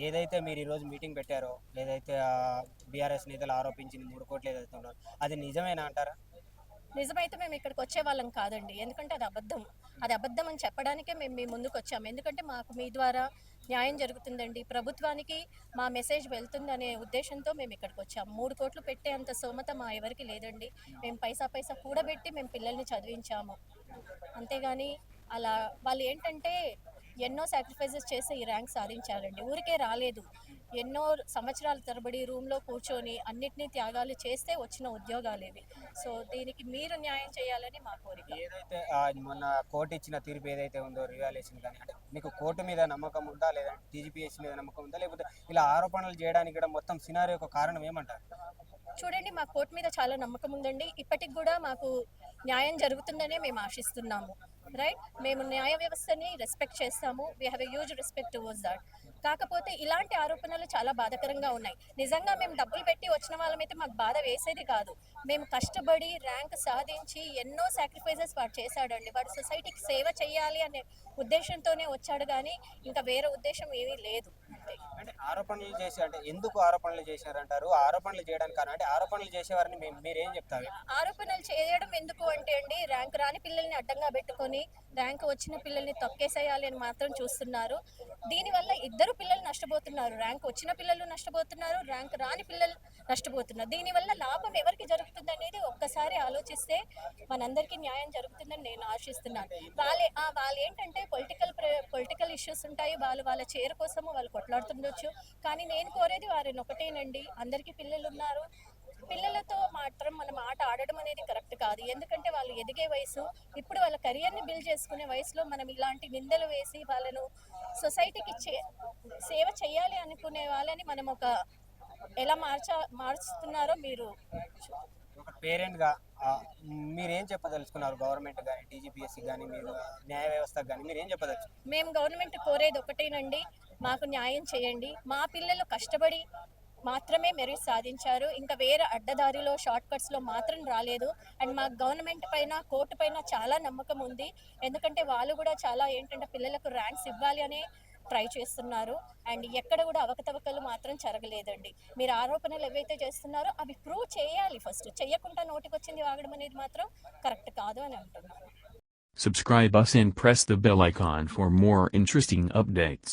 ఏదైతే మీరు ఈరోజు మీటింగ్ పెట్టారో, ఏదైతే బీఆర్ఎస్ నేతలు ఆరోపించింది 3 కోట్లు ఏదైతే ఉన్నారో, అది నిజమేనా అంటారా? నిజమైతే మేము ఇక్కడికి వచ్చేవాళ్ళం కాదండి. ఎందుకంటే అది అబద్ధం. అది అబద్ధం అని చెప్పడానికే మేము మీ ముందుకొచ్చాము. ఎందుకంటే మాకు మీ ద్వారా న్యాయం జరుగుతుందండి. ప్రభుత్వానికి మా మెసేజ్ వెళ్తుందనే ఉద్దేశ్యంతో మేము ఇక్కడికొచ్చాము. 3,00,00,000 పెట్టేంత స్తోమత మా ఎవరికీ లేదండి. మేము పైసా పైసా కూడబెట్టి మేము పిల్లల్ని చదివించాము. అంతేగాని అలా వాళ్ళేంటంటే ఎన్నో సాక్రిఫైసెస్ చేసి ఈ ర్యాంక్ సాధించారండి. ఊరికే రాలేదు. ఎన్నో సంవత్సరాల తరబడి రూమ్‌లో కూర్చొని అన్నిటిని త్యాగాలు చేస్తే వచ్చిన ఉద్యోగాలివి. సో, దీనికి మీరు న్యాయం చేయాలని మా కోరిక. ఏదైతే మొన్న కోర్టు ఇచ్చిన తీర్పు ఏదైతే ఉందో రివాల్యూషన్ గాని, అంటే మీకు కోర్టు మీద నమ్మకం ఉందా? లేదంటే టీజీపీఎస్సీ మీద నమ్మకం ఉందా? లేకపోతే ఇలా ఆరోపణలు చేయడానికి కూడా మొత్తం సినారియోకి కారణం ఏమంటారు? చూడండి, మా కోర్ట్ మీద చాలా నమ్మకం ఉందండి. ఇప్పటికి గూడా మాకు న్యాయం జరుగుతుందనే మేము ఆశిస్తున్నాము. రైట్? మేము న్యాయ వ్యవస్థని రెస్పెక్ట్ చేస్తాము. We have a huge respect towards that. కాకపోతే ఇలాంటి ఆరోపణలు చాలా బాధాకరంగా ఉన్నాయి. నిజంగా మేము డబ్బులు పెట్టి వచ్చిన వాళ్ళమైతే మాకు బాధ వేసేది కాదు. మేము కష్టపడి ర్యాంక్ సాధించి ఎన్నో సాక్రిఫైసెస్ వాడు చేశాడండి. వాడు సొసైటీకి సేవ చేయాలి అనే ఉద్దేశ్యంతోనే వచ్చాడు గానీ, ఇంకా వేరే ఉద్దేశ్యం ఏమీ లేదు. అంతే. అంటే ఆరోపణలు చేసి అంటే ఎందుకు ఆరోపణలు చేశారంటారు? ఆరోపణలు చేయడానికి కారణం అంటే ఆరోపణలు చేసేవారిని మీరేం చెప్తారు? ఆరోపణలు చేయడం ఎందుకు అంటే అండి, ర్యాంక్ రాని పిల్లల్ని అడ్డంగా పెట్టుకొని ర్యాంక్ వచ్చిన పిల్లల్ని తొక్కేసేయాలి అని మాత్రం చూస్తున్నారు. దీనివల్ల ఇద్దరు పిల్లలు నష్టపోతున్నారు. ర్యాంక్ వచ్చిన పిల్లలు నష్టపోతున్నారు, ర్యాంక్ రాని పిల్లలు నష్టపోతున్నారు. దీనివల్ల లాభం ఎవరికి జరుగుతుందనేది ఒక్కసారి ఆలోచిస్తే మనందరికీ న్యాయం జరుగుతుందని నేను ఆశిస్తున్నాను. వాళ్ళేంటంటే పొలిటికల్ ఇష్యూస్ ఉంటాయి. వాళ్ళ చైర్ కోసము వాళ్ళు కొట్లాడుతుండొచ్చు. కానీ నేను కోరేది వారిని ఒకటేనండి, అందరికీ పిల్లలున్నారు. పిల్లలతో మాత్రం మనం ఆట ఆడడం అనేది కరెక్ట్ కాదు. ఎందుకంటే వాళ్ళు ఎదిగే వయసు. ఇప్పుడు వాళ్ళ కెరియర్‌ని బిల్డ్ చేసుకునే వయసులో మనం ఇలాంటి నిందలు వేసి వాళ్ళను సొసైటీకి సేవ చేయాలి అనుకునే వాళ్ళని మనం ఎలా మారుస్తున్నారో మీరు ఒక పేరెంట్‌గా మీరేం చెప్పదలుచుకున్నారు? గవర్నమెంట్ గాని, టీజీపీఎస్సీ గాని, మీరు న్యాయ వ్యవస్థకు గాని మీరేం చెప్పదలుచుకున్నారు? మేము గవర్నమెంట్ కోరేది ఒకటేనండి, మాకు న్యాయం చేయండి. మా పిల్లలు కష్టపడి మాత్రమే మెరిట్ సాధించారు. ఇంకా వేరే అడ్డదారిలో షార్ట్ కట్స్‌లో మాత్రం రాలేదు. అండ్ మాకు గవర్నమెంట్ పైన, కోర్టు పైన చాలా నమ్మకం ఉంది. ఎందుకంటే వాళ్ళు కూడా చాలా ఏంటంటే పిల్లలకు ర్యాంక్స్ ఇవ్వాలి అనే ట్రై చేస్తున్నారు. అండ్ ఎక్కడ కూడా అవకతవకలు మాత్రం జరగలేదండి. మీరు ఆరోపణలు ఏవైతే చేస్తున్నారో అవి ప్రూవ్ చేయాలి ఫస్ట్. చెయ్యకుండా నోటికొచ్చింది వాగడం అనేది మాత్రం కరెక్ట్ కాదు అని అంటున్నాను. Subscribe us and press the bell icon for more interesting updates.